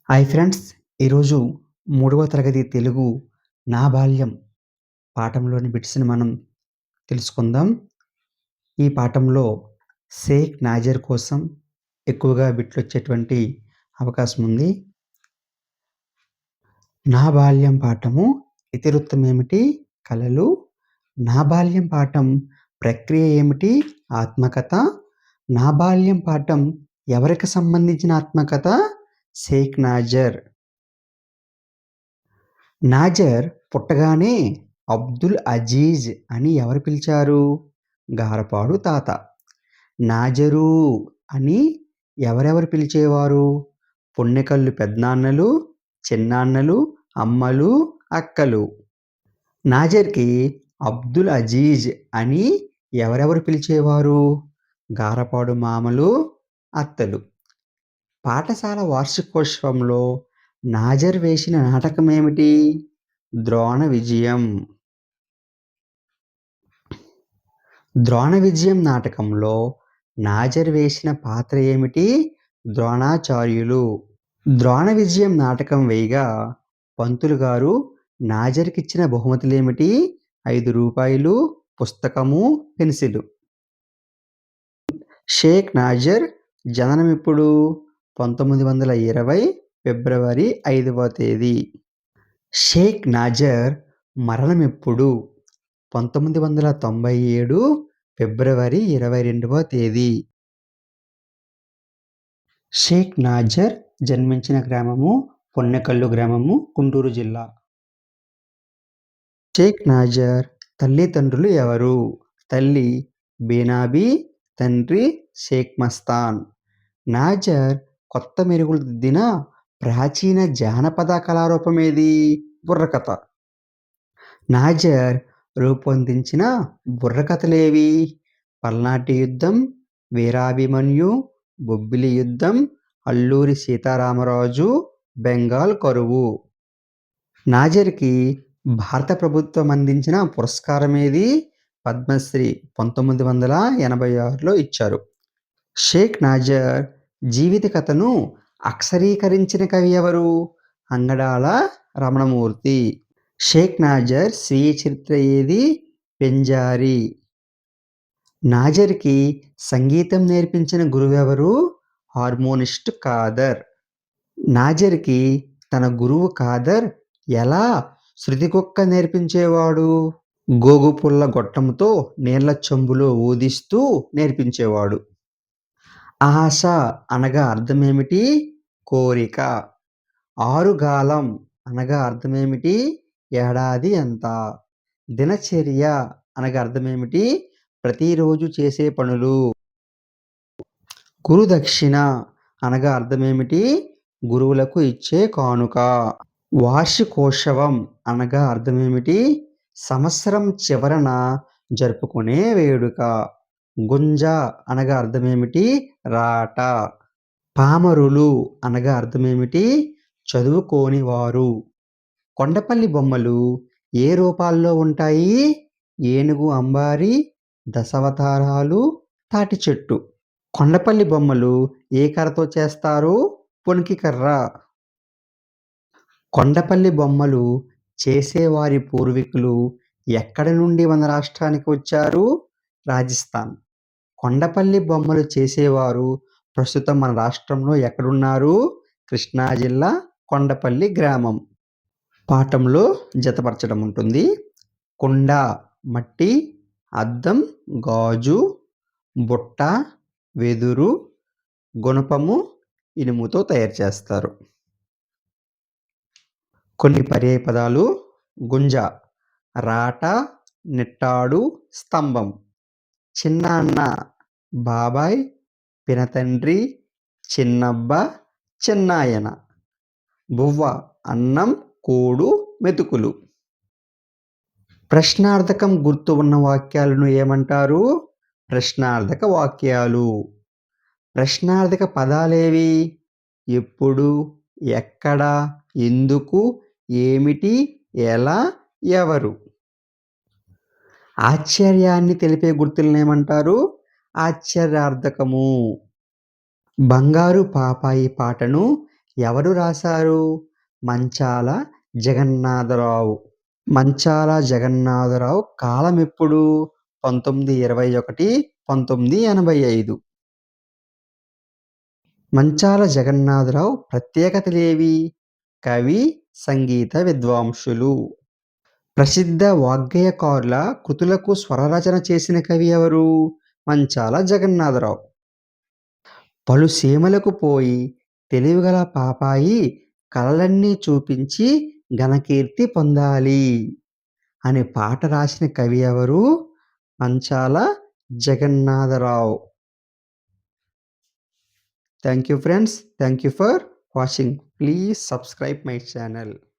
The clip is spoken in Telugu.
Hi friends! ఈరోజు 3వ తరగతి తెలుగు 'నా బాల్యం' పాఠంలోని బిట్స్‌ని మనం తెలుసుకుందాం. ఈ పాఠంలో షేక్ నాజర్ కోసం ఎక్కువగా బిట్లొచ్చేటువంటి అవకాశం ఉంది. 'నా బాల్యం' పాఠము ఇతివృత్తం ఏమిటి? కలలు. 'నా బాల్యం' పాఠం ప్రక్రియ ఏమిటి? ఆత్మకథ. 'నా బాల్యం' పాఠం ఎవరికి సంబంధించిన ఆత్మకథ? షేక్ నాజర్. నాజర్ పుట్టగానే అబ్దుల్ అజీజ్ అని ఎవరు పిలిచారు? గారపాడు తాత. నాజరూ అని ఎవరెవరు పిలిచేవారు? పున్నెకల్లు పెదనాన్నలు, చిన్నాన్నలు, అమ్మలు, అక్కలు. నాజర్‌కి అబ్దుల్ అజీజ్ అని ఎవరెవరు పిలిచేవారు? గారపాడు మామలు, అత్తలు. పాఠశాల వార్షికోత్సవంలో నాజర్ వేసిన నాటకం ఏమిటి? ద్రోణ విజయం. ద్రోణ విజయం నాటకంలో నాజర్ వేసిన పాత్ర ఏమిటి? ద్రోణాచార్యులు. ద్రోణ విజయం నాటకం వేయగా పంతులు గారు నాజర్‌కిచ్చిన బహుమతులేమిటి? రూ. 5, పుస్తకము, పెన్సిలు. షేక్ నాజర్ జననమెప్పుడు? 1920 ఫిబ్రవరి 5వ తేదీ. షేక్ నాజర్ మరణమెప్పుడు? 1997 ఫిబ్రవరి 22వ తేదీ. షేక్ నాజర్ జన్మించిన గ్రామము పున్నెకల్లు గ్రామము, గుంటూరు జిల్లా. షేక్ నాజర్ తల్లిదండ్రులు ఎవరు? తల్లి బేనాబీ, తండ్రి షేక్ మస్తాన్. నాజర్ కొత్త మెరుగులు దిద్దిన ప్రాచీన జానపద కళారూపం ఏది? బుర్రకథ. నాజర్ రూపొందించిన బుర్రకథలేవి? పల్నాటి యుద్ధం, వీరాభిమన్యు, బొబ్బిలి యుద్ధం, అల్లూరి సీతారామరాజు, బెంగాల్ కరువు. నాజర్‌కి భారత ప్రభుత్వం అందించిన పురస్కారం ఏది? పద్మశ్రీ 1986లో ఇచ్చారు. షేక్ నాజర్ జీవిత కథను అక్షరీకరించిన కవి ఎవరు? అంగడాల రమణమూర్తి. షేక్ నాజర్ స్వీయ చరిత్ర ఏది? పెంజారి. నాజర్‌కి సంగీతం నేర్పించిన గురువెవరు? హార్మోనిస్ట్ ఖాదర్. నాజర్‌కి తన గురువు ఖాదర్ ఎలా శృతికుక్క నేర్పించేవాడు? గోగుపుల్ల గొట్టంతో నీళ్ల చెంబులో ఊదిస్తూ నేర్పించేవాడు. ఆశ అనగా అర్థమేమిటి? కోరిక. ఆరుగాలం అనగా అర్థమేమిటి? ఏడాది ఎంత. దినచర్య అనగా అర్థమేమిటి? ప్రతిరోజు చేసే పనులు. గురుదక్షిణ అనగా అర్థమేమిటి? గురువులకు ఇచ్చే కానుక. వార్షికోత్సవం అనగా అర్థమేమిటి? సంవత్సరం చివరన జరుపుకునే వేడుక. గుంజ అనగా అర్థమేమిటి? రాట. పామరులు అనగా అర్థమేమిటి? చదువుకోని వారు. కొండపల్లి బొమ్మలు ఏ రూపాల్లో ఉంటాయి? ఏనుగు అంబారి, దశావతారాలు, తాటి చెట్టు. కొండపల్లి బొమ్మలు ఏ కర్రతో చేస్తారు? పొనికి కర్ర. కొండపల్లి బొమ్మలు చేసేవారి పూర్వీకులు ఎక్కడి నుండి మన రాష్ట్రానికి వచ్చారు? రాజస్థాన్. కొండపల్లి బొమ్మలు చేసేవారు ప్రస్తుతం మన రాష్ట్రంలో ఎక్కడున్నారు? కృష్ణా జిల్లా కొండపల్లి గ్రామం. పాఠంలో జతపరచడం ఉంటుంది. కుండ మట్టి, అద్దం గాజు, బుట్ట వెదురు, గుణపము ఇనుముతో తయారు చేస్తారు. కొన్ని పర్యాయ పదాలు. గుంజ రాట, నిట్టాడు, స్తంభం. చిన్నాన్న బాబాయ్, పినతండ్రి, చిన్నబ్బ, చిన్నాయన. బువ్వ అన్నం, కూడు, మెతుకులు. ప్రశ్నార్థకం గుర్తు ఉన్న వాక్యాలను ఏమంటారు? ప్రశ్నార్థక వాక్యాలు. ప్రశ్నార్థక పదాలేవి? ఎప్పుడు, ఎక్కడ, ఎందుకు, ఏమిటి, ఎలా, ఎవరు. ఆశ్చర్యాన్ని తెలిపే గుర్తులనేమంటారు? ఆశ్చర్యార్థకము. బంగారు పాపాయి పాటను ఎవరు రాశారు? మంచాల జగన్నాథరావు. మంచాల జగన్నాథరావు కాలమెప్పుడు? 1921, 1985. మంచాల జగన్నాథరావు ప్రత్యేకతలేవి? కవి, సంగీత విద్వాంసులు. ప్రసిద్ధ వాగ్గేయకారుల కృతులకు స్వరరచన చేసిన కవి ఎవరు? మంచాల జగన్నాథరావు. పలు సీమలకు పోయి తెలివిగల పాపాయి కలలన్నీ చూపించి ఘనకీర్తి పొందాలి అనే పాట రాసిన కవి ఎవరు? మంచాల Jagannatharao. Thank you friends. Thank you for watching. Please subscribe my channel.